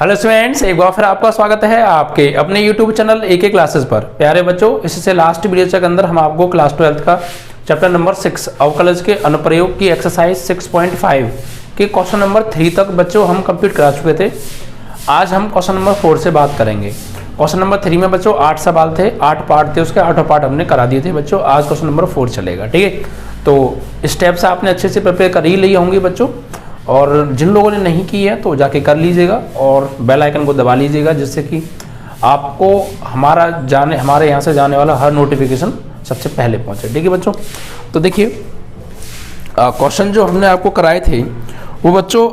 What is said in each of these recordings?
Hello students, एक बार फिर आपका स्वागत है आपके अपने यूट्यूब चैनल एक क्लासेस पर। प्यारे बच्चों, इससे लास्ट वीडियो के अंदर हम आपको क्लास 12 का चैप्टर नंबर 6 अवकलज के अनुप्रयोग की एक्सरसाइज 6.5 के क्वेश्चन नंबर 3 तक बच्चों हम कंप्लीट करा चुके थे। आज हम क्वेश्चन नंबर 4 से बात करेंगे। क्वेश्चन नंबर 3 में बच्चों 8 सवाल थे, 8 पार्ट थे, उसके 8 पार्ट हमने करा दिए थे बच्चों। आज क्वेश्चन नंबर 4 चलेगा, ठीक है। तो स्टेप्स आपने अच्छे से प्रिपेयर कर ही ली होंगी बच्चों, और जिन लोगों ने नहीं की है तो जाके कर लीजिएगा और बेल आइकन को दबा लीजिएगा, जिससे कि आपको हमारे यहाँ से जाने वाला हर नोटिफिकेशन सबसे पहले पहुँचे, ठीक है बच्चों। तो देखिए क्वेश्चन जो हमने आपको कराए थे वो बच्चों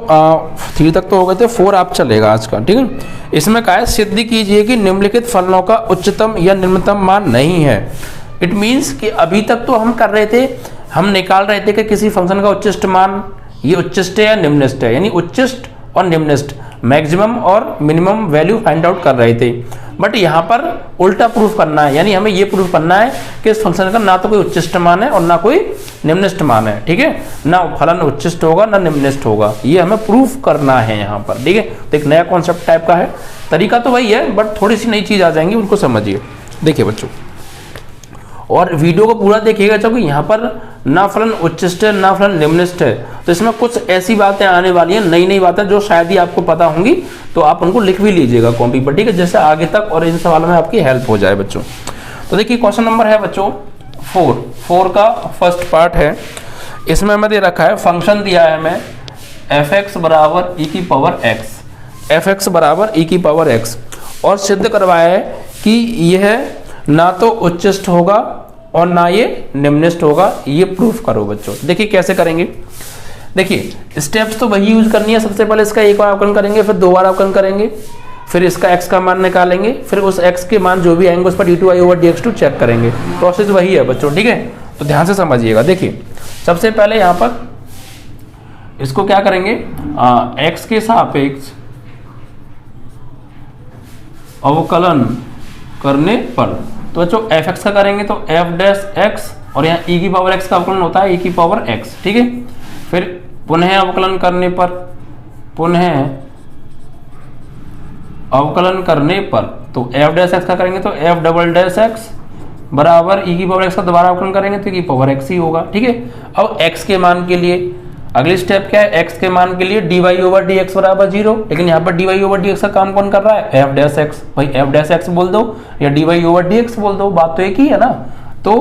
3 तक तो हो गए थे, 4 आप चलेगा आज का, ठीक है। इसमें क्या है, सिद्ध कीजिए कि निम्नलिखित फलनों का उच्चतम या निम्नतम मान नहीं है। इट मीन्स कि अभी तक तो हम कर रहे थे, हम निकाल रहे थे कि किसी फंक्शन का उच्चिष्ट मान ये उच्चिष्ट है या निम्नष्ट है, यानी उच्चिष्ट और निम्नष्ट, मैक्सिमम और मिनिमम वैल्यू फाइंड आउट कर रहे थे। बट यहाँ पर उल्टा प्रूफ करना है, यानी हमें ये प्रूफ करना है कि इस फंक्शन का ना तो कोई उच्चिष्ट मान है और ना कोई निम्नष्ट मान है, ठीक है। ना फलन उच्चिष्ट होगा ना निम्नष्ट होगा, ये हमें प्रूफ करना है यहाँ पर, ठीक है। तो एक नया कॉन्सेप्ट टाइप का है, तरीका तो वही है बट थोड़ी सी नई चीज आ जाएंगी, उनको समझिए। देखिए बच्चों, और वीडियो को पूरा देखिएगा, क्योंकि यहाँ पर ना फलन उच्चिष्ट है ना फलन निम्नष्ट है, तो इसमें कुछ ऐसी बातें आने वाली हैं, नई नई बातें जो शायद ही आपको पता होंगी, तो आप उनको लिख भी लीजिएगा कॉपी पर, ठीक है, जैसे आगे तक और इन सवालों में आपकी हेल्प हो जाए बच्चों। तो देखिए क्वेश्चन नंबर है बच्चों 4 का फर्स्ट पार्ट है। इसमें हमें दे रखा है, फंक्शन दिया है हमें f(x) बराबर e की पावर x, f(x) बराबर e की पावर x, और सिद्ध करवाया है कि यह ना तो उच्चिष्ट होगा और ना ये निम्नष्ट होगा, ये प्रूफ करो बच्चों। देखिए कैसे करेंगे, देखिए स्टेप्स तो वही यूज करनी है। सबसे पहले इसका एक बार अवकलन करेंगे, फिर 2 बार अवकलन करेंगे, फिर इसका x का मान निकालेंगे, फिर उस x के मान जो भी आएंगे उस पर d2i/dx2 चेक करेंगे। प्रोसेस वही है बच्चों, ठीक है। तो ध्यान से समझिएगा। देखिए सबसे पहले यहाँ पर इसको क्या करेंगे, x के सापेक्ष अवकलन करने पर, तो बच्चों f(x) का करेंगे तो f'(x), और यहाँ e की पावर x का अवकलन होता है e की पावर x, ठीक है। फिर पुनः अवकलन करने पर, तो f'(x) का करेंगे तो f'(x) बराबर e की पावर x का दोबारा अवकलन करेंगे तो e की पावर x ही होगा, ठीक है। अब x के मान के लिए अगली स्टेप क्या है, x के मान के लिए dy/dx बराबर 0, लेकिन यहाँ पर dy/dx का काम कौन कर रहा है, f'(x), भाई f'(x) बोल दो या dy/dx बोल दो, बात तो एक ही है ना। तो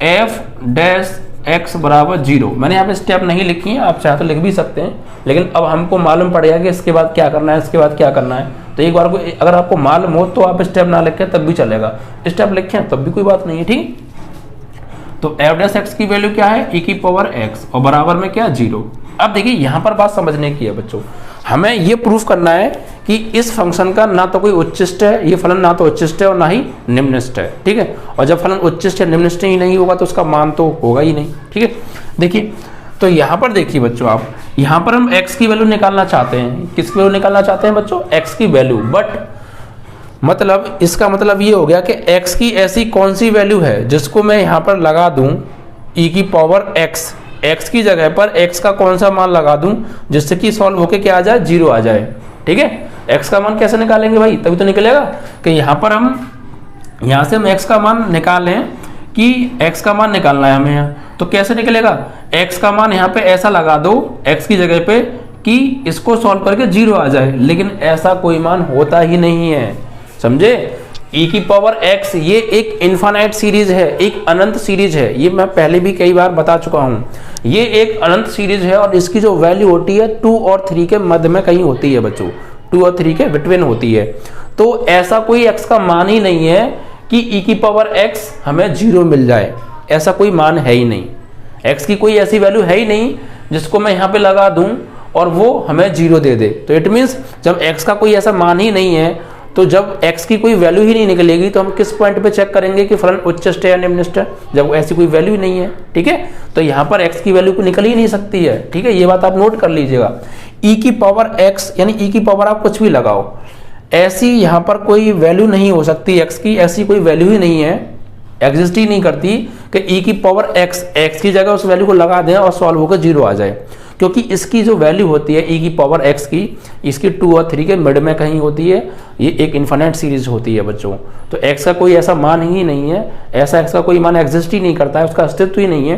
f'(x) बराबर 0, मैंने यहाँ पे स्टेप नहीं लिखी है, आप चाहे तो लिख भी सकते हैं, लेकिन अब हमको मालूम पड़ेगा कि इसके बाद क्या करना है, इसके बाद क्या करना है। तो एक बार को अगर आपको मालूम हो तो आप स्टेप ना लिखें तब भी चलेगा, स्टेप लिखें तब भी कोई बात नहीं है, ठीक। तो f'(x) की वैल्यू क्या है, e की पावर x, और बराबर में क्या 0। अब देखिए यहाँ पर बात समझने की है बच्चों, हमें ये प्रूफ करना है कि इस फंक्शन का ना तो कोई उच्चिष्ट है, ये फलन ना तो उच्चिष्ट है और ना ही निम्नष्ट है, ठीक है। और जब फलन उच्चिष्ट या निम्नष्ट ही नहीं होगा तो उसका मान तो होगा ही नहीं, ठीक है। देखिए तो यहाँ पर देखिए बच्चों, आप यहाँ पर हम x की वैल्यू निकालना चाहते हैं, किसकी वैल्यू निकालना चाहते हैं बच्चों, x की वैल्यू। बट मतलब इसका मतलब ये हो गया कि x की ऐसी कौन सी वैल्यू है जिसको मैं यहाँ पर लगा दूं e की पावर x की जगह पर x का कौन सा मान लगा दूं जिससे कि सॉल्व होके क्या आ जाए, 0 आ जाए, ठीक है। x का मान कैसे निकालेंगे भाई, तभी तो निकलेगा कि यहाँ पर यहाँ से हम x का मान निकालें कि x का मान निकालना है हमें यहाँ, तो कैसे निकलेगा, x का मान यहाँ पे ऐसा लगा दो x की जगह पे कि इसको सॉल्व करके 0 आ जाए, लेकिन ऐसा कोई मान होता ही नहीं है, समझे। e की पावर x ये एक इनफाइनाइट सीरीज है, एक अनंत सीरीज है, ये मैं पहले भी कई बार बता चुका हूँ। ये एक अनंत सीरीज है और इसकी जो वैल्यू होती है 2 और 3 के मध्य में कहीं होती है बच्चों, 2 और 3 के बिटवीन होती है। तो ऐसा कोई x का मान ही नहीं है कि e की पावर x हमें 0 मिल जाए, ऐसा कोई मान है ही नहीं। x की कोई ऐसी वैल्यू है ही नहीं जिसको मैं यहाँ पे लगा दूं और वो हमें 0 दे दे। तो इट मीन्स जब x का कोई ऐसा मान ही नहीं है, तो जब x की कोई वैल्यू ही नहीं निकलेगी तो हम किस पॉइंट पे चेक करेंगे कि फलन उच्चिष्ट है या निम्नष्ट है, जब ऐसी कोई वैल्यू ही नहीं है, ठीक है। तो यहाँ पर x की वैल्यू को निकल ही नहीं सकती है, ठीक है, ये बात आप नोट कर लीजिएगा। e की पावर x यानी e की पावर आप कुछ भी लगाओ, ऐसी यहाँ पर कोई वैल्यू नहीं हो सकती x की, ऐसी कोई वैल्यू ही नहीं है, एग्जिस्ट ही नहीं करती कि e की पावर x की जगह उस वैल्यू को लगा दें और सॉल्व होकर 0 आ जाए। क्योंकि इसकी जो वैल्यू होती है e की पावर x की, इसकी 2 और 3 के मिड में कहीं होती है, ये एक इन्फिनिट सीरीज होती है बच्चों। तो x का कोई ऐसा मान ही नहीं है, ऐसा x का कोई मान एग्जिस्ट ही नहीं करता है, उसका अस्तित्व ही नहीं है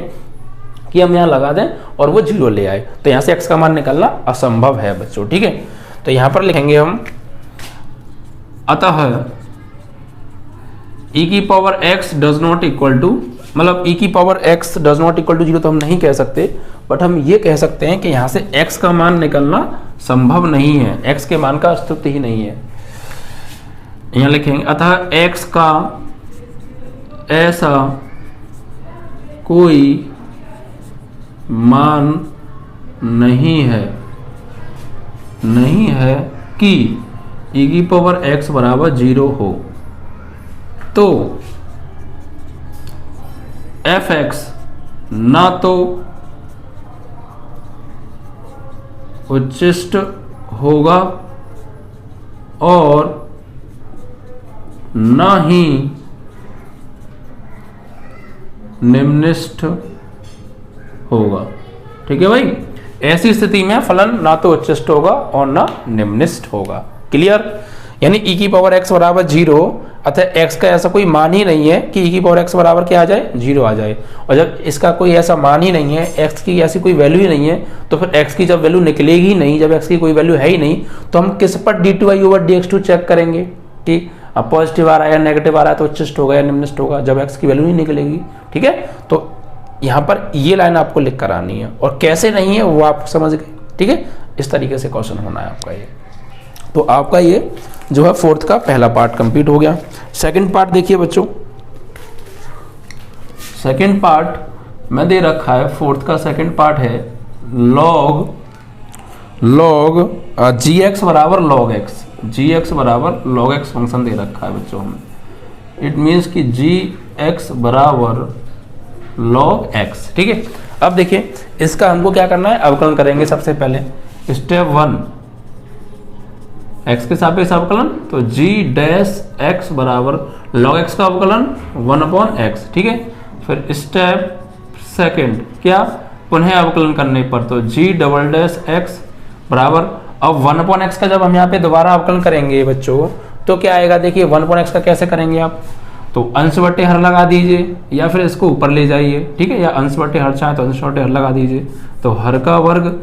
कि हम यहाँ लगा दें और वो 0 ले आए। तो यहाँ से x का मान निकालना असंभव है बच्चों, ठीक है। तो यहाँ पर लिखेंगे हम, अतः e की power x does not equal to, मतलब e की power x does not equal to 0 तो हम नहीं कह सकते, बट हम ये कह सकते हैं कि यहाँ से x का मान निकलना संभव नहीं है, x के मान का अस्तित्व ही नहीं है। यहाँ लिखेंगे अतः x का ऐसा कोई मान नहीं है कि e की पावर x बराबर 0 हो। तो fx ना तो उच्चिष्ट होगा और ना ही निम्निष्ठ होगा, ठीक है भाई। ऐसी स्थिति में फलन ना तो उच्चिष्ट होगा और ना निम्निष्ठ होगा। क्लियर? यानी e की पावर x बराबर 0, अतः x का ऐसा कोई मान ही नहीं है कि e की पावर x बराबर क्या आ जाए, 0 आ जाए। और जब इसका कोई ऐसा मान ही नहीं है, x की ऐसी कोई वैल्यू ही नहीं है, तो फिर x की जब वैल्यू निकलेगी ही नहीं, जब x की कोई वैल्यू है ही नहीं, तो हम किस पर d2y/dx2 चेक करेंगे? ठीक, अब पॉजिटिव आ रहा है या नेगेटिव आ रहा है तो उच्चिष्ट होगा या निम्निष्ठ होगा, जब x की वैल्यू ही निकलेगी, ठीक है। तो यहाँ पर ये लाइन आपको लिख कर आनी है, और कैसे नहीं है वो आप समझ गए, ठीक है। इस तरीके से क्वेश्चन होना है आपका ये। तो आपका ये जो है फोर्थ का पहला पार्ट कंप्लीट हो गया। सेकंड पार्ट देखिए बच्चों, सेकंड पार्ट में दे रखा है, फोर्थ का सेकंड पार्ट है log gx बराबर log x, gx बराबर log x फंक्शन दे रखा है बच्चों हमें। इट मीन्स कि gx बराबर log x, ठीक है। अब देखिए इसका हमको क्या करना है, अवकलन करेंगे सबसे पहले। स्टेप 1, x के सापेक्ष अवकलन, तो g डैश x बराबर log x का अवकलन 1/x, ठीक है। फिर स्टेप सेकंड क्या, पुनः अवकलन करने पर तो g डबल डैश x बराबर, अब 1/x का जब हम यहाँ पे दोबारा अवकलन करेंगे बच्चों तो क्या आएगा, देखिए 1/x का कैसे करेंगे आप, तो अंश बटे हर लगा दीजिए या फिर इसको ऊपर ले जाइए, ठीक है, या अंश बटे हर चाहे तो अंश बटे हर लगा दीजिए। तो हर का वर्ग,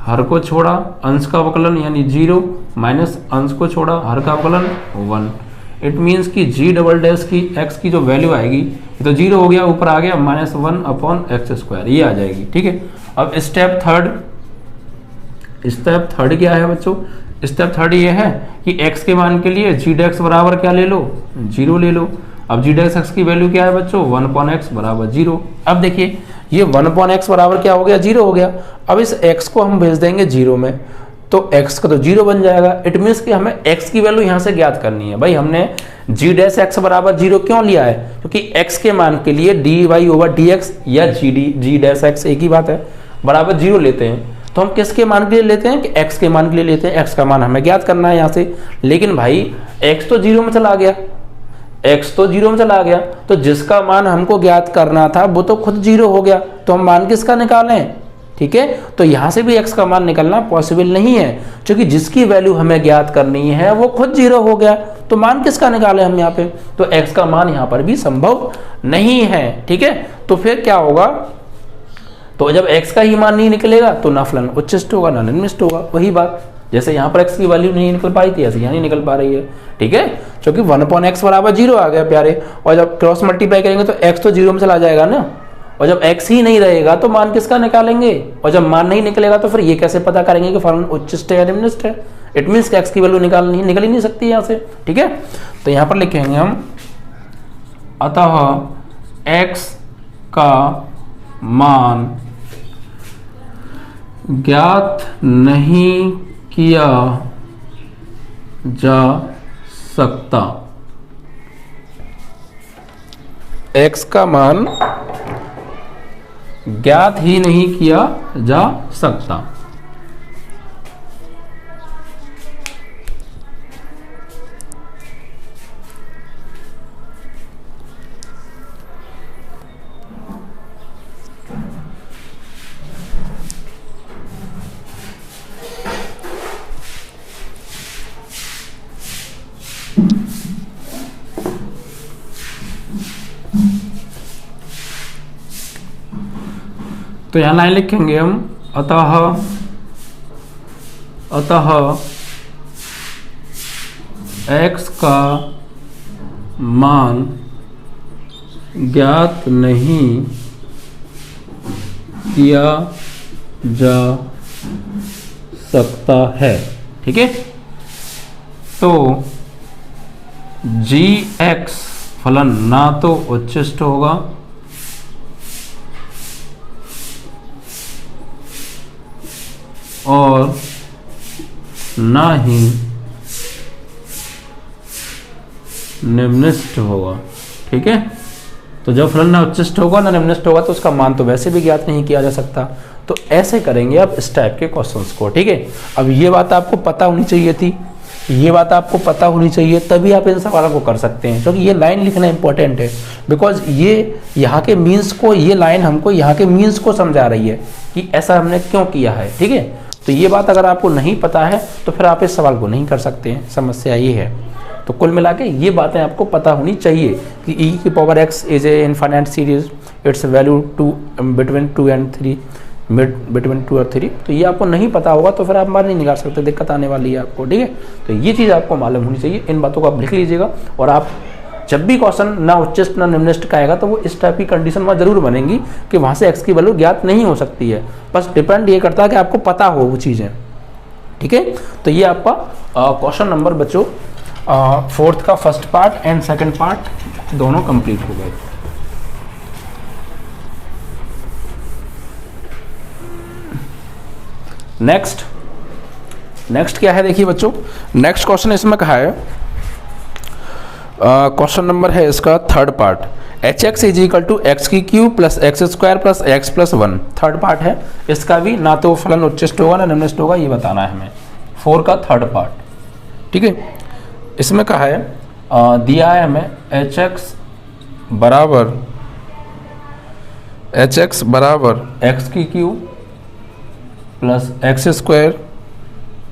हर को छोड़ा अंश का अवकलन यानी 0 माइनस अंश को छोड़ा हर का अवकलन 1। इट मीन्स कि g डबल डैश की x की जो वैल्यू आएगी, ये तो 0 हो गया, ऊपर आ गया -1/x², ये आ जाएगी, ठीक है। अब स्टेप थर्ड क्या है बच्चों, स्टेप थर्ड ये है कि x के मान के लिए g डैश बराबर क्या ले लो, 0 ले लो। अब g डैश x की वैल्यू क्या है बच्चों, 1/x बराबर 0। अब देखिए ये 1/x बराबर क्या हो गया, 0 हो गया। अब इस x को हम भेज देंगे 0 में, तो x का तो 0 बन जाएगा। इट मीन्स कि हमें x की वैल्यू यहाँ से ज्ञात करनी है। भाई हमने g डैश x बराबर 0 क्यों लिया है, क्योंकि x के मान के लिए dy/dx या g डैश x एक ही बात है, बराबर 0 लेते हैं। तो हम किसके मान के लिए लेते हैं, कि x के मान के लिए लेते हैं, x का मान हमें ज्ञात करना है यहाँ से। लेकिन भाई x तो 0 में चला गया, x तो 0 में चला गया, तो जिसका मान हमको ज्ञात करना था वो तो खुद 0 हो गया, तो हम मान किसका निकालें, ठीक है। तो यहाँ से भी x का मान निकलना पॉसिबल नहीं है, क्योंकि जिसकी वैल्यू हमें ज्ञात करनी है वो खुद 0 हो गया, तो मान किसका निकालें हम यहाँ पे, तो x का मान यहाँ पर भी संभव नहीं है, ठीक है। तो फिर क्या होगा, तो जब x का ही मान नहीं निकलेगा तो ना फलन उच्चिष्ट होगा ना निम्निष्ठ होगा। वही बात, जैसे यहाँ पर x की वैल्यू नहीं निकल पाई थी, ऐसे यहाँ नहीं निकल पा रही है, ठीक है, क्योंकि 1/x बराबर 0 आ गया प्यारे। और जब क्रॉस मल्टीप्लाई करेंगे तो x तो 0 में चला जाएगा ना, और जब x ही नहीं रहेगा तो मान किसका निकालेंगे, और जब मान नहीं निकलेगा तो फिर ये कैसे पता करेंगे कि फलन उच्चिष्ट है या निम्निष्ठ है। इट मीन्स कि x की वैल्यू निकल ही नहीं सकती यहाँ से, ठीक है। तो यहाँ पर लिखेंगे हम, अतः x का मान ज्ञात नहीं किया जा सकता, x का मान ज्ञात ही नहीं किया जा सकता। तो यहां लाइन लिखेंगे हम, अतः x का मान ज्ञात नहीं किया जा सकता है। ठीक है, तो gx फलन ना तो उच्चिष्ट होगा और ना ही निम्निष्ट होगा। ठीक है, तो जब फलन ना उच्चिष्ट होगा ना निम्निष्ट होगा तो उसका मान तो वैसे भी ज्ञात नहीं किया जा सकता। तो ऐसे करेंगे आप इस टाइप के क्वेश्चंस को। ठीक है, अब ये बात आपको पता होनी चाहिए थी, ये बात आपको पता होनी चाहिए, तभी आप इन सवालों को कर सकते हैं। क्योंकि ये लाइन लिखना इंपॉर्टेंट है, बिकॉज ये यहाँ के मीन्स को, ये लाइन हमको यहाँ के मीन्स को समझा रही है कि ऐसा हमने क्यों किया है। ठीक है, तो ये बात अगर आपको नहीं पता है तो फिर आप इस सवाल को नहीं कर सकते हैं, समस्या ये है। तो कुल मिला के ये बातें आपको पता होनी चाहिए कि e की power x is a infinite series, it's value between 2 and 3, between 2 और 3। तो ये आपको नहीं पता होगा तो फिर आप मान नहीं निकाल सकते, दिक्कत आने वाली है आपको। ठीक है, तो ये चीज़ आपको मालूम होनी चाहिए, इन बातों को आप लिख लीजिएगा। और आप जब भी क्वेश्चन ना उच्चिष्ट ना निम्निष्ट का आएगा तो वो इस टाइप की कंडीशन वहाँ जरूर बनेंगी कि वहाँ से x की वैल्यू ज्ञात नहीं हो सकती है। बस डिपेंड ये करता है कि आपको पता हो वो चीज़ें। ठीक है, तो ये आपका क्वेश्चन नंबर बच्चों 4th का first part and second part दोनों कंप्लीट हो गए। नेक्स्ट क्या है देखिए बच्चों, नेक्स्ट क्वेश्चन इसमें कहा है, क्वेश्चन नंबर है इसका third part, H X is equal to X की cube plus X square plus X plus 1। Third part है, इसका भी ना तो फलन उच्चिष्ट होगा ना निम्निष्ट होगा, ये बताना है हमें। 4 का थर्ड पार्ट। ठीक है, इसमें कहा है दिया है हमें एच एक्स बराबर एक्स की cube plus X square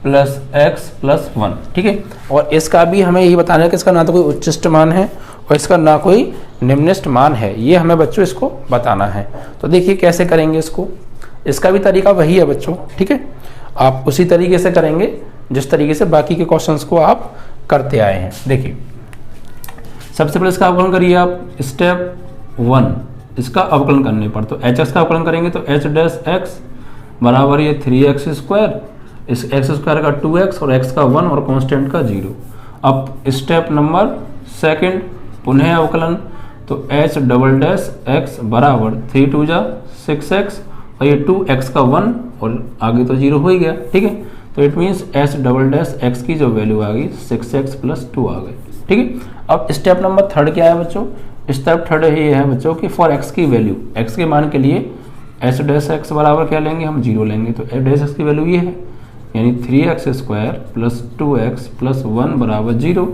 plus X plus 1। ठीक है, और इसका भी हमें यही बताना है कि इसका ना तो कोई उच्चिष्ट मान है और इसका ना कोई निम्निष्ट मान है, ये हमें बच्चों इसको बताना है। तो देखिए कैसे करेंगे इसको, इसका भी तरीका वही है बच्चों। ठीक है, आप उसी तरीके से करेंगे जिस तरीके से बाकी के क्वेश्चंस को आप करते आए हैं। देखिए सबसे पहले इसका अवकलन करिए आप, स्टेप 1 इसका अवकलन करने पर, तो एच एक्स का अवकलन करेंगे तो एच डैश एक्स बराबर ये 3x स्क्वायर, इस एक्स स्क्वायर का 2x और x का 1 और कांस्टेंट का 0। अब स्टेप नंबर सेकंड पुनः अवकलन, तो h डबल डैश x बराबर 3 2 जा 6x और ये 2x का 1 और आगे तो 0 हो ही गया। ठीक है, तो it means h double dash x की जो वैल्यू आ गई 6x प्लस 2 आ गई। ठीक है, अब स्टेप नंबर थर्ड क्या है बच्चों, स्टेप थर्ड ये है बच्चों कि फॉर x की वैल्यू, x के मान के लिए h डैश x बराबर क्या लेंगे हम 0 लेंगे, तो h डैश x की वैल्यू ये है, यानी 3x square plus 2x plus 1 बराबर 0।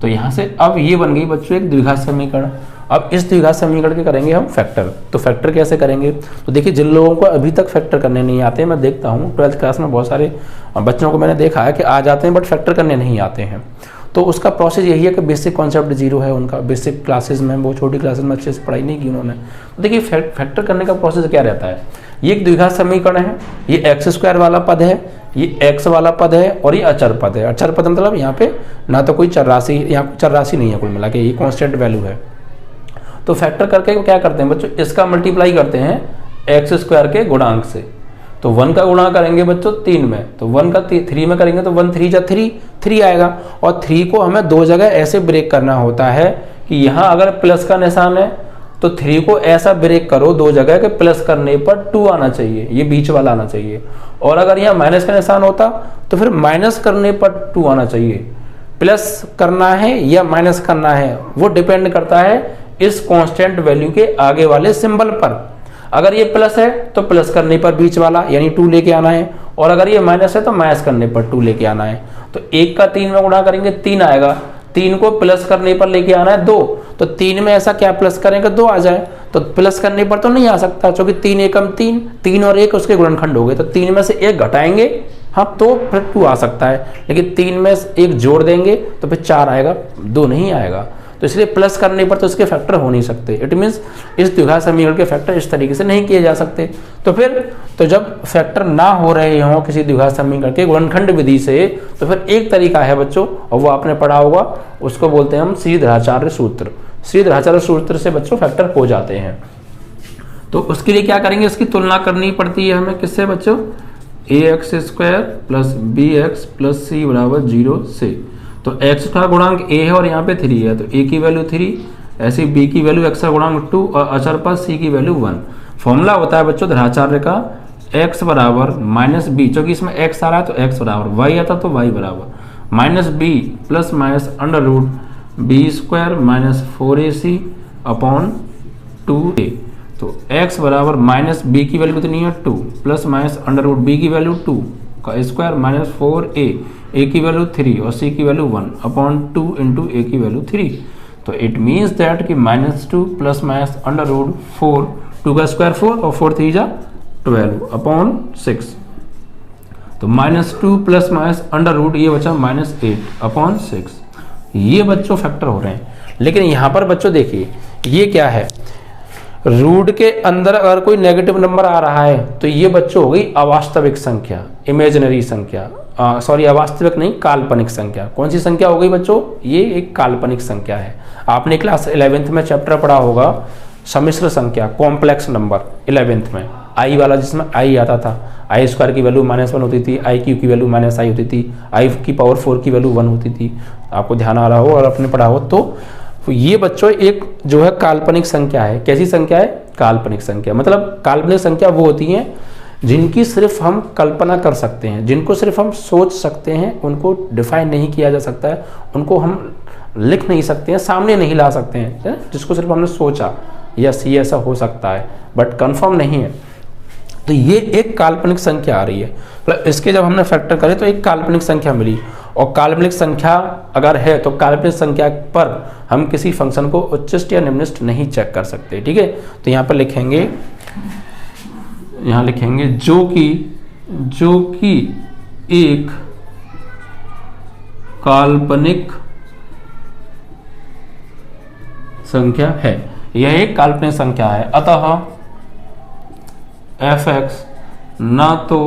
तो यहाँ से अब ये बन गई बच्चों एक द्विघात समीकरण। अब इस द्विघात समीकरण के करेंगे हम फैक्टर। तो फैक्टर कैसे करेंगे, तो देखिए जिन लोगों को अभी तक फैक्टर करने नहीं आते, मैं देखता हूँ 12th क्लास में बहुत सारे बच्चों को मैंने देखा है कि आ जाते हैं बट फैक्टर करने नहीं आते हैं। तो उसका प्रोसेस यही है कि बेसिक कॉन्सेप्ट 0 है उनका, बेसिक क्लासेस में, वो छोटी क्लासेस में अच्छे से पढ़ाई नहीं की उन्होंने। तो देखिए फैक्टर करने का प्रोसेस क्या रहता है, ये एक द्विघात समीकरण है, ये एक्स स्क्वायर वाला पद है, ये एक्स वाला पद है और ये अचर पद है। अचर पद मतलब यहाँ पे ना तो कोई चर राशि, यहाँ कोई चर राशि नहीं है, कुल मिला के ये कांस्टेंट वैल्यू है। तो फैक्टर करके क्या करते हैं बच्चों, इसका मल्टीप्लाई करते हैं एक्स स्क्वायर के गुणांक से। तो 1 का गुणा करेंगे बच्चों 3 में, तो 1 का 3 में करेंगे तो 1 3 जा 3 आएगा। और 3 को हमें 2 जगह ऐसे ब्रेक करना होता है कि यहाँ अगर प्लस का निशान है तो 3 को ऐसा ब्रेक करो 2 जगह के प्लस करने पर 2 आना चाहिए, ये बीच वाला आना चाहिए। और अगर यहाँ माइनस का निशान होता तो फिर माइनस करने पर 2 आना चाहिए। प्लस करना है या माइनस करना है वो डिपेंड करता है इस कांस्टेंट वैल्यू के आगे वाले सिंबल पर। अगर ये प्लस है तो प्लस करने पर बीच वाला यानी 2 लेके आना है, और अगर ये माइनस है तो माइनस करने पर 2 लेके आना है। तो 1 का 3 में गुणा करेंगे 3 आएगा, 3 को प्लस करने पर लेके आना है 2, तो 3 में ऐसा क्या प्लस करेंगे 2 आ जाए। तो प्लस करने पर तो नहीं आ सकता क्योंकि 3 एकम 3, 3 और 1 उसके गुणनखंड हो गए, तो 3 में से 1 घटाएंगे हाँ तो फिर 2 आ सकता है, लेकिन 3 में 1 जोड़ देंगे तो फिर 4 आएगा, 2 नहीं आएगा। तो इसलिए प्लस करने पर तो इसके फैक्टर हो नहीं सकते। इट मीन्स इस द्विघात समीकरण के फैक्टर इस तरीके से नहीं किए जा सकते। तो फिर तो जब फैक्टर ना हो रहे हों किसी द्विघात समीकरण के गुणनखंड विधि से, तो फिर एक तरीका है बच्चों, और वो आपने पढ़ा होगा, उसको बोलते हैं हम श्रीधराचार्य सूत्र। श्रीधराचार्य सूत्र से बच्चों फैक्टर हो जाते हैं। तो उसके लिए क्या करेंगे, इसकी तुलना करनी पड़ती है हमें किससे बच्चों, ax² plus bx plus c बराबर 0 से। तो x का गुणांक a है और यहाँ पे 3 है, तो a की वैल्यू 3, ऐसे b की वैल्यू x का गुणांक 2 और अचर पर c की वैल्यू 1। फॉर्मूला होता है बच्चों धराचार्य का x बराबर माइनस बी, चूंकि इसमें x आ रहा है तो x बराबर, y आता तो y बराबर minus B plus minus under root b² minus 4ac upon 2a। तो x बराबर माइनस बी की वैल्यू कितनी है 2 plus minus under root B की वैल्यू 2 का स्क्वायर माइनस 4a, a की वैल्यू 3 और c की वैल्यू 1 अपॉन 2 इंटू a की वैल्यू 3। तो इट मीन्स दैट कि -2 प्लस माइनस अंडर रूट 4, 2 का स्क्वायर 4 और 4 3 जा 12 अपॉन 6। तो -2 प्लस माइनस अंडर रूट ये बचा -8 अपॉन 6। ये बच्चों फैक्टर हो रहे हैं। लेकिन यहाँ पर बच्चों देखिए ये क्या है, रूट के अंदर अगर कोई नेगेटिव नंबर आ रहा है तो ये बच्चों हो गई अवास्तविक संख्या, इमेजिनरी संख्या, सॉरी अवास्तविक नहीं, काल्पनिक संख्या। कौन सी संख्या हो गई बच्चों, ये एक काल्पनिक संख्या है। आपने क्लास 11th में चैप्टर पढ़ा होगा सम्मिश्र संख्या, कॉम्प्लेक्स नंबर 11th में, आई वाला जिसमें आई आता था, i² की वैल्यू -1 होती थी, iq की वैल्यू -i होती थी, i⁴ की वैल्यू 1 होती थी। आपको ध्यान आ रहा हो और आपने पढ़ा हो तो ये बच्चों एक जो है काल्पनिक संख्या है। कैसी संख्या है, काल्पनिक संख्या। मतलब काल्पनिक संख्या वो होती हैं जिनकी सिर्फ हम कल्पना कर सकते हैं, जिनको सिर्फ हम सोच सकते हैं, उनको डिफाइन नहीं किया जा सकता है, उनको हम लिख नहीं सकते हैं, सामने नहीं ला सकते हैं, जिसको सिर्फ हमने सोचा यस ये ऐसा हो सकता है बट कंफर्म नहीं है। तो ये एक काल्पनिक संख्या आ रही है। मतलब इसके जब हमने फैक्टर करे तो एक काल्पनिक संख्या मिली, और काल्पनिक संख्या अगर है तो काल्पनिक संख्या पर हम किसी फंक्शन को उच्चिष्ट या निम्निष्ट नहीं चेक कर सकते। ठीक है, तो यहाँ पर लिखेंगे, यहाँ लिखेंगे जो कि एक काल्पनिक संख्या है, यह एक काल्पनिक संख्या है। अतः fx ना तो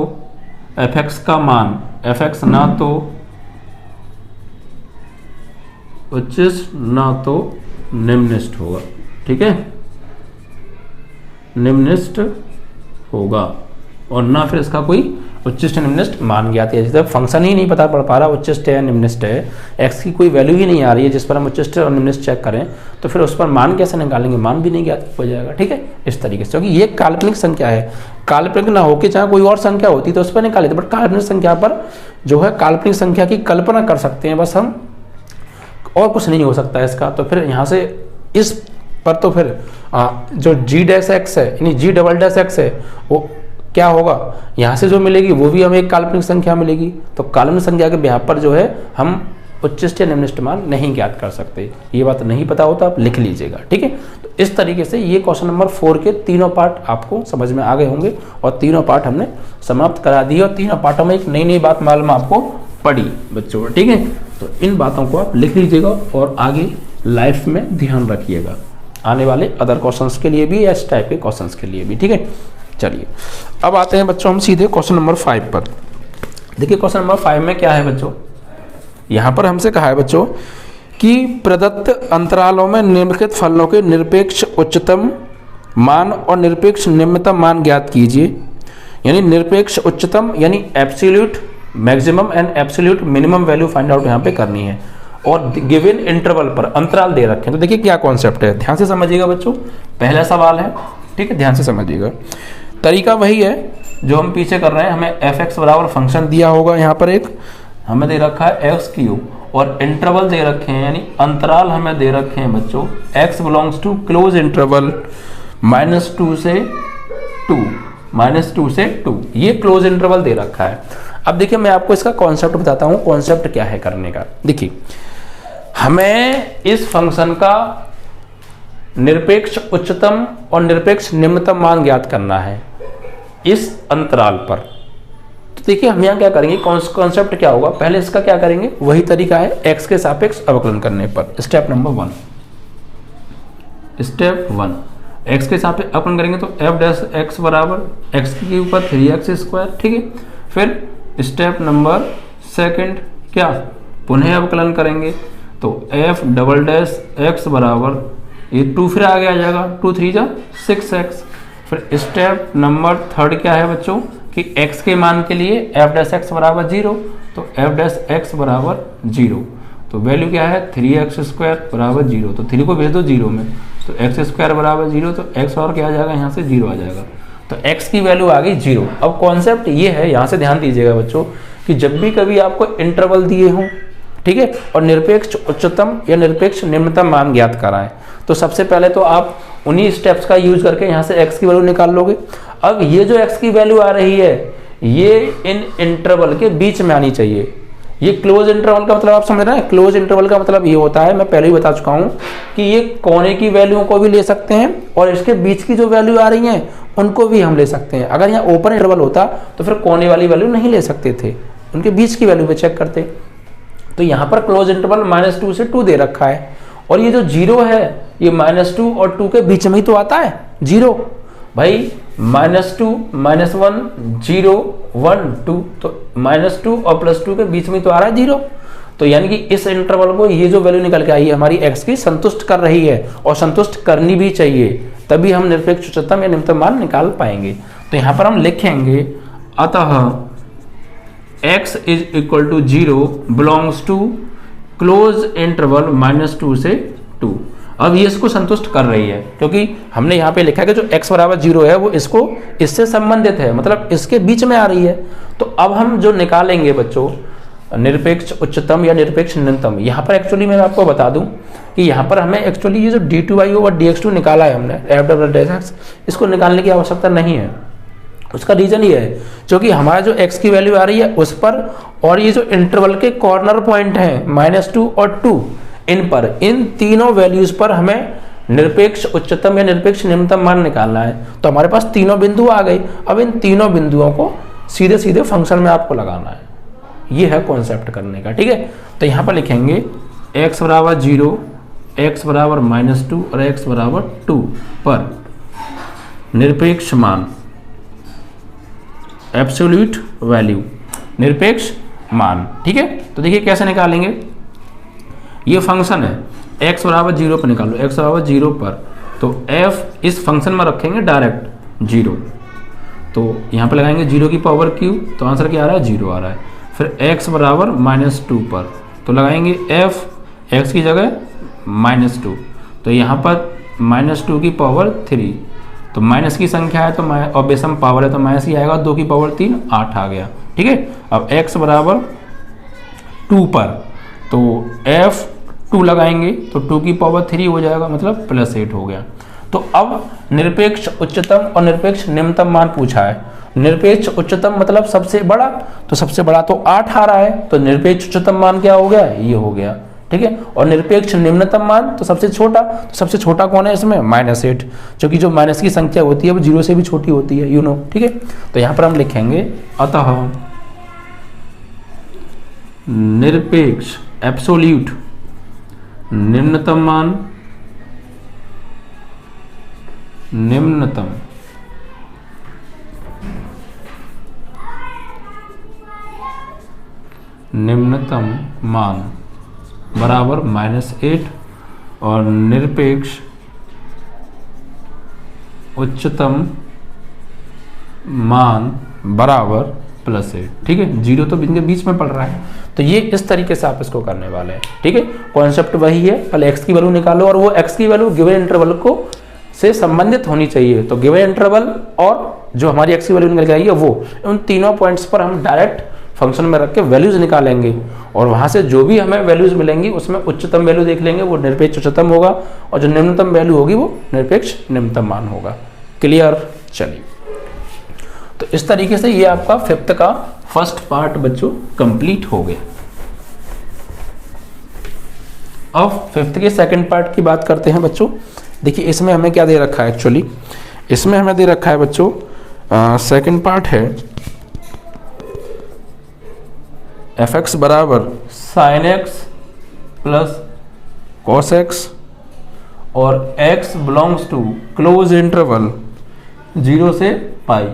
fx का मान, fx ना तो उच्चिष्ट ना तो निम्निष्ट होगा। ठीक है, निम्निष्ट होगा और ना फिर इसका कोई उच्चिष्ट निम्निष्ट मान ज्ञात है। जब फंक्शन ही नहीं पता पड़ पा रहा उच्चिष्ट है या निम्निष्ट है, एक्स की कोई वैल्यू ही नहीं आ रही है जिस पर हम उच्चिष्ट और निम्निष्ट चेक करें, तो फिर उस पर मान कैसे निकालेंगे, मान भी नहीं ज्ञात हो जाएगा। ठीक है, इस तरीके से, क्योंकि ये काल्पनिक संख्या है। काल्पनिक ना होकर चाहे कोई और संख्या होती तो उस पर निकाल लेते, बट काल्पनिक संख्या पर जो है काल्पनिक संख्या की कल्पना कर सकते हैं बस हम, और कुछ नहीं हो सकता है इसका। तो फिर यहाँ से इस पर तो फिर जो g' है यानी g"x है वो क्या होगा, यहाँ से जो मिलेगी वो भी हमें एक काल्पनिक संख्या मिलेगी। तो काल्पनिक संख्या के बिहाफ पर जो है हम उच्चिष्ट या निम्निष्ट मान नहीं ज्ञात कर सकते। ये बात नहीं पता हो तो आप लिख लीजिएगा। ठीक है, तो इस तरीके से ये क्वेश्चन नंबर 4 के तीनों पार्ट आपको समझ में आ गए होंगे और तीनों पार्ट हमने समाप्त करा दिए और तीनों पार्टों में एक नई नई बात मालूम आपको पड़ी बच्चों। ठीक है, तो इन बातों को आप लिख लीजिएगा और आगे लाइफ में ध्यान रखिएगा, आने वाले अदर क्वेश्चंस के लिए भी, इस टाइप के क्वेश्चंस के लिए भी। ठीक है, चलिए अब आते हैं बच्चों हम सीधे क्वेश्चन नंबर 5 पर। देखिए क्वेश्चन नंबर 5 में क्या है बच्चों, यहाँ पर हमसे कहा है बच्चों कि प्रदत्त अंतरालों में निम्नलिखित फलनों के निरपेक्ष उच्चतम मान और निरपेक्ष निम्नतम मान ज्ञात कीजिए। यानी निरपेक्ष उच्चतम यानी absolute maximum and absolute minimum value find out यहाँ पे करनी है, और गिवन इंटरवल पर अंतराल दे रखे हैं। तो देखिए क्या कॉन्सेप्ट है, ध्यान से समझिएगा बच्चों। पहला सवाल है, ठीक है, ध्यान से समझिएगा। तरीका वही है जो हम पीछे कर रहे हैं। हमें fx बराबर फंक्शन दिया होगा, यहाँ पर एक हमें दे रखा है x³ और इंटरवल दे रखे हैं, यानी अंतराल हमें दे रखे हैं बच्चों x belongs to close interval -2 से 2, -2 से 2, ये क्लोज इंटरवल दे रखा है। अब देखिए मैं आपको इसका कॉन्सेप्ट बताता हूँ, कॉन्सेप्ट क्या है करने का। देखिए हमें इस फंक्शन का निरपेक्ष उच्चतम और निरपेक्ष निम्नतम मान ज्ञात करना है इस अंतराल पर। देखिए हम यहाँ क्या करेंगे, कॉन्सेप्ट क्या होगा, पहले इसका क्या करेंगे, वही तरीका है एक्स के सापेक्ष अवकलन करने पर। स्टेप नंबर 1, स्टेप 1 एक्स के सापेक्ष अवकलन करेंगे तो एफ डैश एक्स बराबर एक्स के ऊपर 3x², ठीक है। फिर स्टेप नंबर 2 क्या, पुनः अवकलन करेंगे तो एफ डबल डैश एक्स बराबर ये 2 फिर आगे आ जाएगा, 2 3 जा 6x। फिर स्टेप नंबर 3 क्या है बच्चों कि x के मान के लिए एफ डैश एक्स बराबर 0, तो एफ डैश एक्स बराबर 0, तो वैल्यू क्या है 3x² बराबर 0, तो 3 को भेज दो 0 में, तो x² बराबर 0, तो x और क्या आ जाएगा यहाँ से 0 आ जाएगा, तो x की वैल्यू आ गई 0। अब कॉन्सेप्ट ये है, यहाँ से ध्यान दीजिएगा बच्चों कि जब भी कभी आपको इंटरवल दिए हों, ठीक है, और निरपेक्ष उच्चतम या निरपेक्ष निम्नतम मान ज्ञात कराएं, तो सबसे पहले तो आप उन्हीं स्टेप्स का यूज करके यहाँ से x की वैल्यू निकाल लोगे। अब ये जो x की वैल्यू आ रही है ये इन इंटरवल के बीच में आनी चाहिए। ये क्लोज इंटरवल का मतलब आप समझ रहे हैं, क्लोज इंटरवल का मतलब ये होता है, मैं पहले ही बता चुका हूँ कि ये कोने की वैल्यू को भी ले सकते हैं और इसके बीच की जो वैल्यू आ रही है उनको भी हम ले सकते हैं। अगर यहाँ ओपन इंटरवल होता तो फिर कोने वाली वैल्यू नहीं ले सकते थे, उनके बीच की वैल्यू पे चेक करते। तो यहाँ पर क्लोज इंटरवल -2 से 2 दे रखा है, और ये जो 0 है ये -2 और 2 के बीच में ही तो आता है 0 भाई, -2 -1 0 1 2, तो -2 और +2 के बीच में तो आ रहा है 0। तो यानी कि इस इंटरवल को ये जो वैल्यू निकल के आई है हमारी x की संतुष्ट कर रही है, और संतुष्ट करनी भी चाहिए, तभी हम निरपेक्ष उच्चतम या निम्नतम मान निकाल पाएंगे। तो यहाँ पर हम लिखेंगे अतः x = 0 belongs to close interval -2 से 2। अब ये इसको संतुष्ट कर रही है, क्योंकि हमने यहाँ पे लिखा है कि जो x बराबर 0 है वो इसको इससे संबंधित है, मतलब इसके बीच में आ रही है। तो अब हम जो निकालेंगे बच्चों निरपेक्ष उच्चतम या निरपेक्ष निम्नतम, यहाँ पर एक्चुअली मैं आपको बता दूं कि यहाँ पर हमें एक्चुअली ये जो d2y ओवर dx2 निकाला है हमने एफ डबल डैश एक्स, इसको निकालने की आवश्यकता नहीं है। उसका रीजन ये है क्योंकि हमारा जो x की वैल्यू आ रही है उस पर, और ये जो इंटरवल के कॉर्नर पॉइंट हैं -2 और 2, इन पर, इन तीनों वैल्यूज पर हमें निरपेक्ष उच्चतम या निरपेक्ष निम्नतम मान निकालना है। तो हमारे पास तीनों बिंदु आ गए, अब इन तीनों बिंदुओं को सीधे सीधे फंक्शन में आपको लगाना है, ये है कॉन्सेप्ट करने का, ठीक है। तो यहाँ पर लिखेंगे x बराबर 0, x बराबर -2 और x बराबर 2 पर निरपेक्ष मान, एब्सोल्यूट वैल्यू, निरपेक्ष मान, ठीक है। तो देखिए कैसे निकालेंगे, ये फंक्शन है x बराबर 0 पर निकालो, x बराबर 0 पर, तो f इस फंक्शन में रखेंगे डायरेक्ट 0, तो यहाँ पर लगाएंगे 0 की पावर q, तो आंसर क्या आ रहा है 0 आ रहा है। फिर x बराबर -2 पर, तो लगाएंगे f x की जगह -2, तो यहाँ पर -2 की पावर 3, तो माइनस की संख्या है तो और बेसम पावर है तो माइनस ही आएगा, 2 की पावर 3 8 आ गया, ठीक है। अब x बराबर 2 पर, तो f2 लगाएंगे तो 2 की पावर 3 हो जाएगा, मतलब +8 हो गया। तो अब निरपेक्ष उच्चतम और निरपेक्ष निम्नतम मान पूछा है। निरपेक्ष उच्चतम मतलब सबसे बड़ा, तो सबसे बड़ा तो 8 आ रहा है, तो निरपेक्ष उच्चतम मान क्या हो गया, ये हो गया, ठीक है। और निरपेक्ष निम्नतम मान तो सबसे छोटा, तो सबसे छोटा कौन है इसमें, -8, क्योंकि जो माइनस की संख्या होती है वो 0 से भी छोटी होती है, यू नो, ठीक है। तो यहाँ पर हम लिखेंगे अतः निरपेक्ष एब्सोल्यूट निम्नतम मान, निम्नतम मान बराबर -8 और निरपेक्ष उच्चतम मान बराबर +8, ठीक है। 0 तो इनके बीच में पड़ रहा है, तो ये इस तरीके से आप इसको करने वाले हैं, ठीक है। कॉन्सेप्ट वही है, पहले x की वैल्यू निकालो और वो x की वैल्यू गिवन इंटरवल को से संबंधित होनी चाहिए। तो गिवन इंटरवल और जो हमारी x की वैल्यू निकल के आई है वो, उन तीनों पॉइंट्स पर हम डायरेक्ट फंक्शन में रख के वैल्यूज निकालेंगे, और वहां से जो भी हमें वैल्यूज मिलेंगी उसमें उच्चतम वैल्यू देख लेंगे, वो निरपेक्ष उच्चतम होगा, और जो निम्नतम वैल्यू होगी वो निरपेक्ष निम्नतम मान होगा। क्लियर, चलिए। तो इस तरीके से ये आपका 5th का फर्स्ट पार्ट बच्चों कंप्लीट हो गया। अब 5th के सेकंड पार्ट की बात करते हैं बच्चों। देखिए इसमें हमें क्या दे रखा है, एक्चुअली इसमें हमें दे रखा है बच्चों सेकंड पार्ट है एफ एक्स बराबर sine X plus cos X और x belongs to close interval 0 से पाई,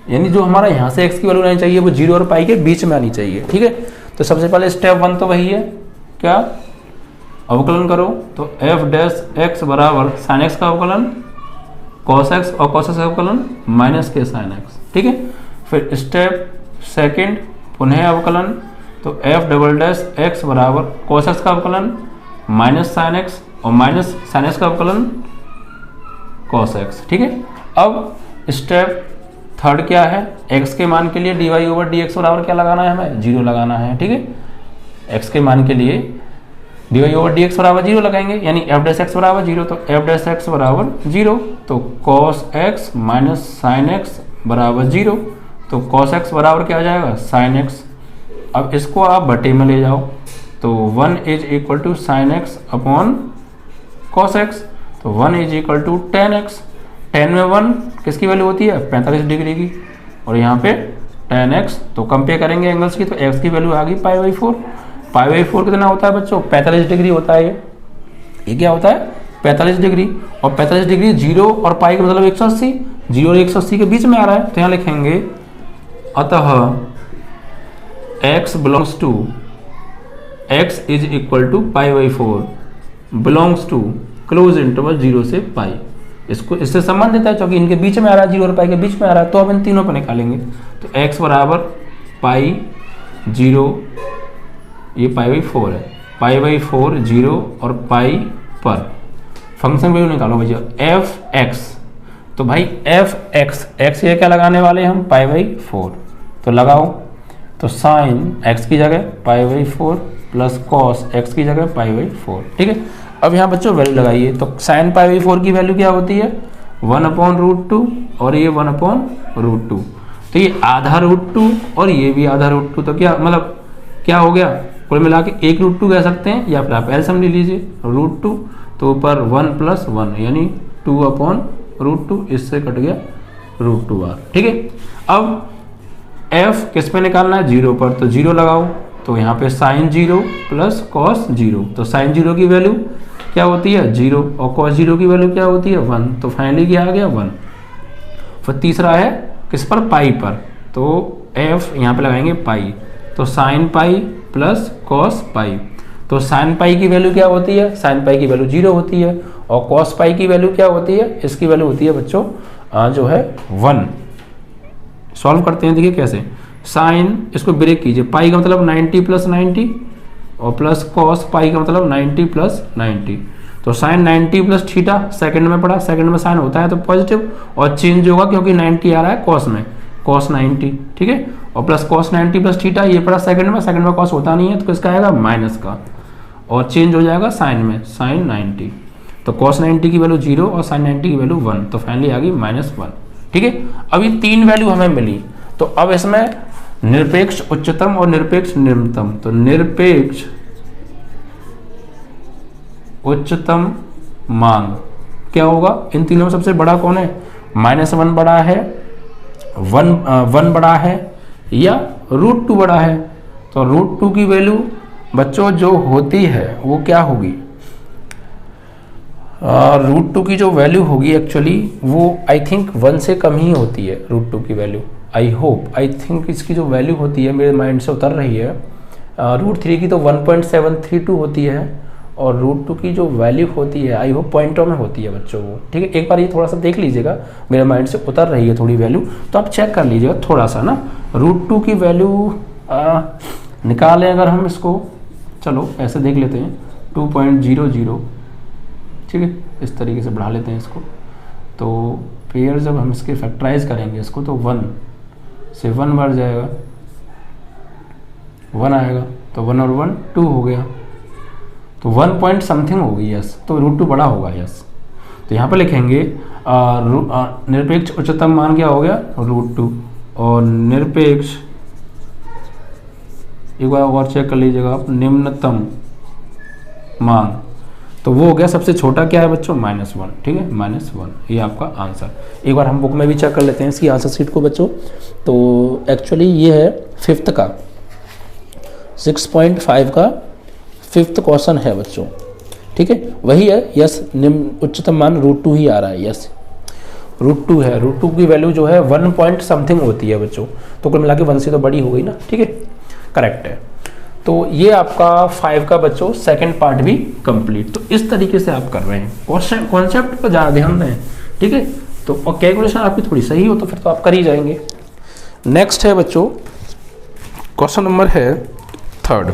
यानी जो हमारा यहाँ से x की वैल्यू आनी चाहिए वो 0 और पाई के बीच में आनी चाहिए। ठीक है, तो सबसे पहले स्टेप 1 तो वही है, क्या अवकलन करो, तो f डैश x बराबर साइन एक्स का अवकलन cos x और cos x का अवकलन माइनस के साइन एक्स। ठीक है, फिर स्टेप सेकंड पुनः अवकलन, तो f डबल डैश x बराबर cos x का अवकलन माइनस साइन एक्स और माइनस साइन एक्स का अवकलन cos x। ठीक है, अब स्टेप थर्ड क्या है, x के मान के लिए dy ओवर dx बराबर क्या लगाना है, हमें 0 लगाना है। ठीक है, x के मान के लिए dy ओवर dx बराबर 0 लगाएंगे, यानी f डैश x बराबर 0, तो f डैश x बराबर 0, तो cos x minus sine x बराबर 0, तो cos x बराबर क्या आ जाएगा, साइन x। अब इसको आप बटे में ले जाओ, तो 1 is equal to sine X upon cos X, तो 1 is equal to tan X. 10 में 1 किसकी वैल्यू होती है, 45 डिग्री की, और यहाँ पे टेन एक्स, तो कंपेयर करेंगे एंगल्स की, तो एक्स की वैल्यू आ गई पाई बाई 4। पाई बाई 4 कितना होता है बच्चों, 45 डिग्री होता है। ये क्या होता है, 45 डिग्री, और 45 डिग्री 0 और पाई का मतलब 180, 0 और 180 के बीच में आ रहा है, तो यहाँ लिखेंगे अतः x belongs to x is equal to pi by 4 belongs to close interval 0 से पाई। इसको इससे संबंधित है क्योंकि इनके बीच में आ रहा है, 0 और पाई के बीच में आ रहा है, तो अब इन तीनों पर निकालेंगे, तो x बराबर पाई 0, ये पाई बाई 4 है, पाई बाई 4 0 और पाई पर फंक्शन वैल्यू निकालो भैया एफ एक्स, तो भाई एफ एक्स ये क्या लगाने वाले हम, पाई बाई 4, तो लगाओ, तो साइन एक्स की जगह पाई बाई 4 प्लस कॉस एक्स की जगह पाई बाई 4। ठीक है, अब यहाँ बच्चों वैल्यू लगाइए, तो साइन पाई बाई 4 की वैल्यू क्या होती है, 1/√2 और ये 1/√2, तो ये आधा √2 और ये भी आधा √2, तो क्या मतलब क्या हो गया, कुल मिला के 1√2 कह सकते हैं, या फिर आप एलसीएम ले लीजिए √2, तो ऊपर 1 + 1 यानी 2/√2, इससे कट गया √2r। ठीक है, अब f किस पे निकालना है, 0 पर, तो 0 लगाओ, तो यहाँ पे साइन 0 प्लस कॉस 0, तो साइन 0 की वैल्यू क्या होती है 0 और कॉस 0 की वैल्यू क्या होती है 1, तो फाइनली क्या आ गया 1। फिर तीसरा है किस पर, पाई पर, तो f यहाँ पे लगाएंगे पाई, तो sine pi plus cos pi, तो साइन पाई की वैल्यू क्या होती है, साइन पाई की वैल्यू 0 होती है, और कॉस पाई की वैल्यू क्या होती है, इसकी वैल्यू होती है बच्चों जो है 1। सॉल्व करते हैं, देखिए कैसे, साइन इसको ब्रेक कीजिए, पाई का मतलब 90 + 90 और प्लस कॉस पाई का मतलब 90 + 90, तो साइन 90 प्लस थीटा सेकंड में पड़ा, सेकंड में साइन होता है तो पॉजिटिव, और चेंज होगा क्योंकि 90 आ रहा है कॉस में, कॉस 90। ठीक है, और प्लस कॉस 90 प्लस थीटा ये पड़ा सेकंड में कॉस होता नहीं है, तो किसका आएगा माइनस का, और चेंज हो जाएगा साइन में, साइन 90, तो कॉस 90 की वैल्यू 0 और साइन 90 की वैल्यू 1, तो फाइनली आ गई -1। ठीक है, अब ये 3 वैल्यू हमें मिली, तो अब इसमें निरपेक्ष उच्चतम और निरपेक्ष निम्नतम, तो निरपेक्ष उच्चतम मान क्या होगा, इन तीनों में सबसे बड़ा कौन है, -1 बड़ा है, 1 बड़ा है, या √2 बड़ा है, तो √2 की वैल्यू बच्चों जो होती है वो क्या होगी, √2 की जो वैल्यू होगी एक्चुअली वो आई थिंक 1 से कम ही होती है, √2 की वैल्यू आई थिंक इसकी जो वैल्यू होती है मेरे माइंड से उतर रही है, √3 की तो 1.732 होती है, और √2 की जो वैल्यू होती है आई होप पॉइंटों में होती है बच्चों वो। ठीक है, एक बार ये थोड़ा सा देख लीजिएगा, मेरे माइंड से उतर रही है थोड़ी वैल्यू, तो आप चेक कर लीजिएगा थोड़ा सा ना, √2 की वैल्यू निकालें अगर हम इसको, चलो ऐसे देख लेते हैं 2.00, ठीक है, इस तरीके से बढ़ा लेते हैं इसको, तो फिर जब हम इसके फैक्टराइज करेंगे इसको, तो 1 से 1 बढ़ जाएगा, 1 आएगा, तो 1 और 1 2 हो गया, तो 1 पॉइंट समथिंग होगी, यस, तो √2 बड़ा होगा, यस। तो यहाँ पे लिखेंगे निरपेक्ष उच्चतम मान क्या हो गया √2, और निरपेक्ष एक बार और चेक कर लीजिएगा आप, निम्नतम मान, तो वो हो गया सबसे छोटा क्या है बच्चों -1। ठीक है, -1, ये आपका आंसर। एक बार हम बुक में भी चेक कर लेते हैं इसकी आंसर शीट को बच्चों, तो एक्चुअली ये है 5th का, 6.5 का 5th क्वेश्चन है बच्चों, ठीक है। वही है यस, निम्न उच्चतम मान √2 ही आ रहा है, यस √2 है। √2 की वैल्यू जो है 1 पॉइंट समथिंग होती है बच्चों, तो कुल मिला के 1 से तो बड़ी हो गई ना, ठीक है, करेक्ट है। तो ये आपका 5 का बच्चों सेकंड पार्ट भी कंप्लीट। तो इस तरीके से आप कर रहे हैं, कॉन्सेप्ट पर ज़्यादा ध्यान दें, ठीक है। तो और कैलकुलेशन आपकी थोड़ी सही हो तो फिर तो आप कर ही जाएंगे। नेक्स्ट है बच्चों क्वेश्चन नंबर है 3rd,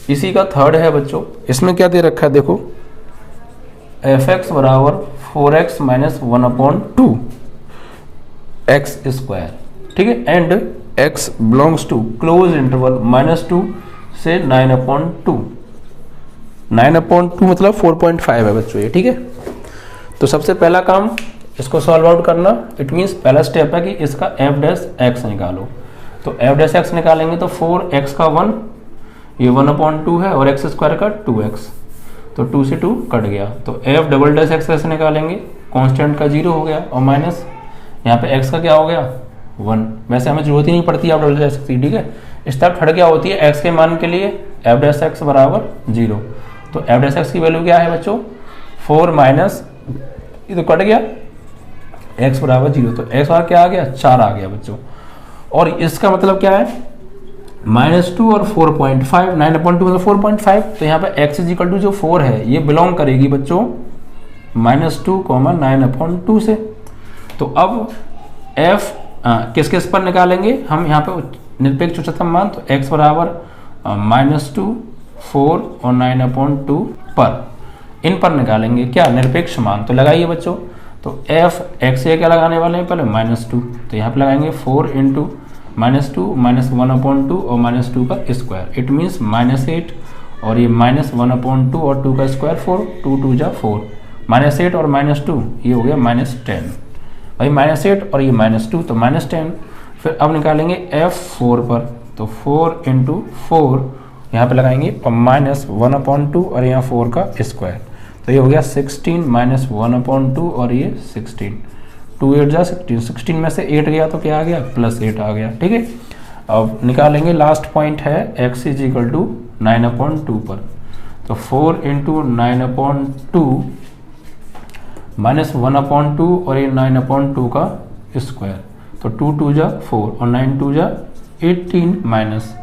इसी का 3rd है बच्चों। इसमें क्या दे रखा है देखो, fx बराबर 4x माइनस 1/2 एक्स स्क्वायर, ठीक है, and x belongs to close interval -2 से 9/2। 9/2 मतलब 4.5 है बच्चों ये, ठीक है। तो सबसे पहला काम इसको सॉल्व आउट करना, इट मीन्स पहला स्टेप है कि इसका f' निकालो। तो f' निकालेंगे तो 4x का 1, ये 1/2 है, और x स्क्वायर का 2x, तो 2 से 2 कट गया। तो f" कैसे निकालेंगे, कांस्टेंट का 0 हो गया, और माइनस यहाँ पे x का क्या हो गया 1। वैसे हमें जरूरत ही नहीं पड़ती f" की, ठीक है। इस तरफ थर्ड क्या होती है, x के मान के लिए f' बराबर 0। तो f' की वैल्यू क्या है बच्चों 4 माइनस, ये तो कट गया, x बराबर 0, तो x बार क्या आ गया 4 आ गया बच्चों। और इसका मतलब क्या है -2 और 4.5, 9/2 मतलब 4.5। तो यहाँ पे x = जो 4 है ये बिलोंग करेगी बच्चों -2, 9/2 से। तो अब f किस किस पर निकालेंगे हम, यहाँ पे निरपेक्ष उच्चतम मान, तो x बराबर -2, 4 और 9/2 पर, इन पर निकालेंगे क्या निरपेक्ष मान। तो लगाइए बच्चों, तो f x क्या लगाने वाले हैं पहले -2, तो यहाँ पे लगाएंगे 4 × -2 -1/2 और -2 का स्क्वायर, इट मीन्स -8, और ये -1/2 और 2 का स्क्वायर 4, 2 2 जा 4, -8 और -2 ये हो गया -10, भाई -8 और ये -2 तो -10। फिर अब निकालेंगे f4 पर, तो 4 × 4 यहाँ पे लगाएंगे और -1/2 और यहाँ 4 का स्क्वायर, तो ये हो गया 16 -1/2 और ये 16, 2 8 जा 16, 16 में से 8 गया तो क्या आ गया +8 आ गया, ठीक है। अब निकालेंगे लास्ट पॉइंट है x = 9/2 पर, तो 4 × 9/2 -1/2 और ये 9/2 का स्क्वायर, तो 2 2 जा 4 और 9 2 जा 18 माइनस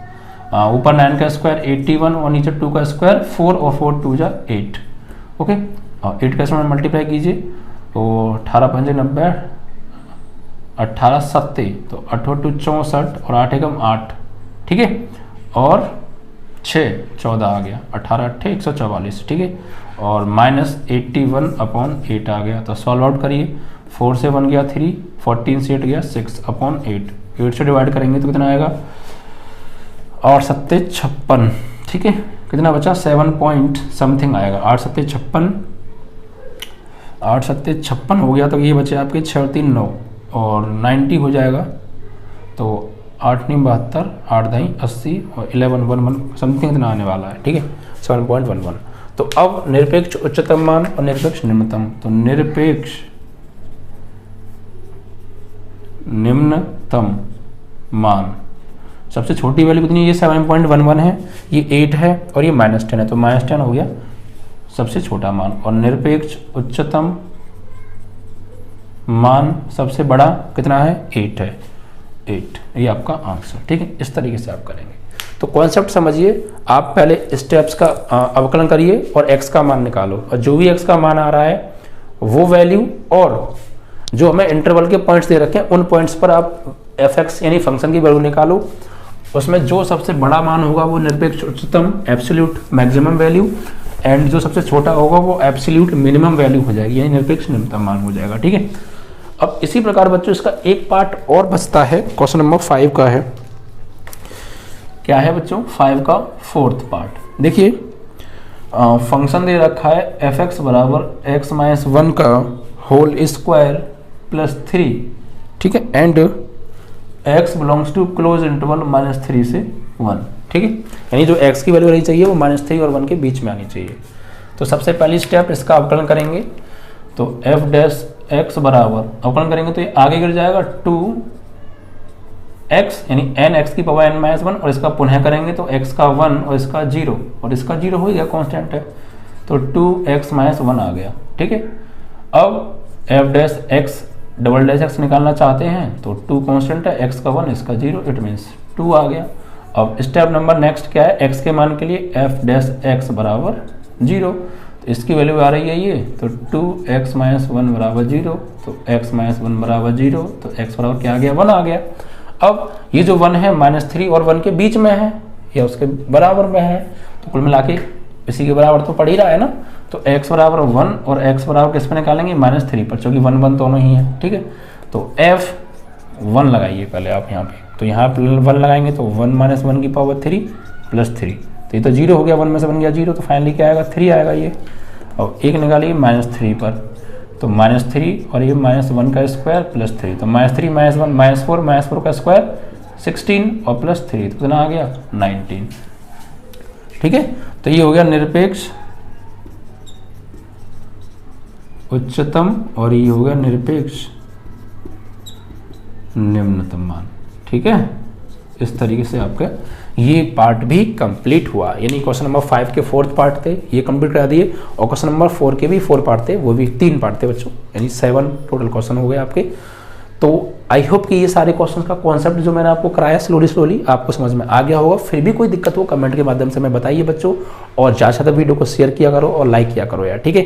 ऊपर 9 का स्क्वायर 81 और नीचे 2 का स्क्वायर 4 और 4 2 जा 8, ओके। और 8 का स्क्वायर मल्टीप्लाई कीजिए तो 18 5 90, 18 7, तो 8 2 64 और 8 एकम 8, ठीक है, और 6 14 आ गया, 18 8 144, ठीक है, और -81/8 आ गया। तो सॉल्व आउट करिए, 4 से 1 गया 3, 14 से 8 गया 6/8, 8 से डिवाइड करेंगे तो कितना आएगा, और 7 56, ठीक है, कितना बचा 7 पॉइंट समथिंग आएगा, 8 7 56, 8 7 56 हो गया, तो ये बचे आपके 6 और 3 9 और 90 हो जाएगा, तो 8 9 72, 8 2 80 और 11 11 समथिंग इतना आने वाला है, ठीक है, 7.11। तो अब निरपेक्ष उच्चतम मान और निरपेक्ष निम्नतम, तो निरपेक्ष निम्नतम मान सबसे छोटी वैल्यू कितनी है, ये 7.11 है, ये 8 है और ये -10 है, तो -10 हो गया सबसे छोटा मान, और निरपेक्ष उच्चतम मान सबसे बड़ा कितना है 8 है, 8, ये आपका आंसर, ठीक है। इस तरीके से आप करेंगे। तो कॉन्सेप्ट समझिए, आप पहले स्टेप्स का अवकलन करिए और x का मान निकालो, और जो भी x का मान आ रहा है वो वैल्यू और जो हमें इंटरवल के पॉइंट्स दे रखे हैं उन पॉइंट्स पर आप f(x) यानी फंक्शन की वैल्यू निकालो। उसमें जो सबसे बड़ा मान होगा वो निरपेक्ष उच्चतम एब्सोल्यूट मैक्सिमम वैल्यू, एंड जो सबसे छोटा होगा वो एब्सोल्यूट मिनिमम वैल्यू हो जाएगी, यानी निरपेक्ष निम्नतम मान हो जाएगा, ठीक है। अब इसी प्रकार बच्चों इसका एक पार्ट और बचता है, क्वेश्चन नंबर 5 का है, क्या है बच्चों 5 का 4th पार्ट। देखिए फंक्शन दे रखा है f(x) बराबर x - 1 का होल स्क्वायर प्लस 3, ठीक है, and x belongs to close interval -3 से 1, ठीक है, यानी जो x की वैल्यू रहनी चाहिए वो -3 और 1 के बीच में आनी चाहिए। तो सबसे पहली स्टेप इसका अवकलन करेंगे, तो f' x बराबर अवकलन करेंगे तो ये आगे गिर जाएगा 2 x यानी n x की पावर n माइनस 1 और इसका पुनः करेंगे तो x का 1 और इसका 0 और इसका 0 हो गया, कांस्टेंट है तो 2x माइनस 1 आ गया। ठीक है, अब f dash x double dash x निकालना चाहते हैं तो 2 कांस्टेंट है, x का 1 इसका 0, इट मीन्स 2 आ गया। अब स्टेप नंबर नेक्स्ट क्या है, x के मान के लिए f डैश x बराबर 0, तो इसकी वैल्यू आ रही है ये, तो 2x माइनस 1 बराबर 0, तो x माइनस 1 बराबर 0, तो x बराबर क्या आ गया, 1 आ गया। अब ये जो 1 है -3 और 1 के बीच में है या उसके बराबर में है, तो कुल मिला के इसी के बराबर तो पड़ ही रहा है ना, तो x बराबर 1 और x बराबर किस पर निकालेंगे, -3 पर, चूँकि 1 1 दोनों ही है। ठीक है, तो f1 लगाइए पहले आप यहाँ पे, तो यहाँ पे 1 लगाएंगे तो 1 माइनस 1 की पावर 3 प्लस 3, तो ये तो 0 हो गया, 1 में से बन गया 0, तो फाइनली क्या आएगा, 3 आएगा ये। और एक निकालिए -3 पर, तो -3 और ये -1 का स्क्वायर प्लस 3, तो -3 -1 -4 का स्क्वायर 16 और प्लस 3, तो कितना आ गया, 19। ठीक है, तो ये हो गया निरपेक्ष उच्चतम और ये हो गया निरपेक्ष निम्नतम मान। ठीक है, इस तरीके से आपका ये पार्ट भी कंप्लीट हुआ, यानी क्वेश्चन नंबर 5 के 4th पार्ट थे ये कंप्लीट करा दिए, और क्वेश्चन नंबर 4 के भी 4 पार्ट थे, वो भी 3 पार्ट थे बच्चों, यानी 7 टोटल क्वेश्चन हो गए आपके। तो आई होप कि ये सारे क्वेश्चन का कॉन्सेप्ट जो मैंने आपको कराया स्लोली आपको समझ में आ गया होगा। फिर भी कोई दिक्कत हो कमेंट के माध्यम से मैं बताइए बच्चों, और ज़्यादा से ज़्यादा वीडियो को शेयर किया करो और लाइक किया करो यार। ठीक है,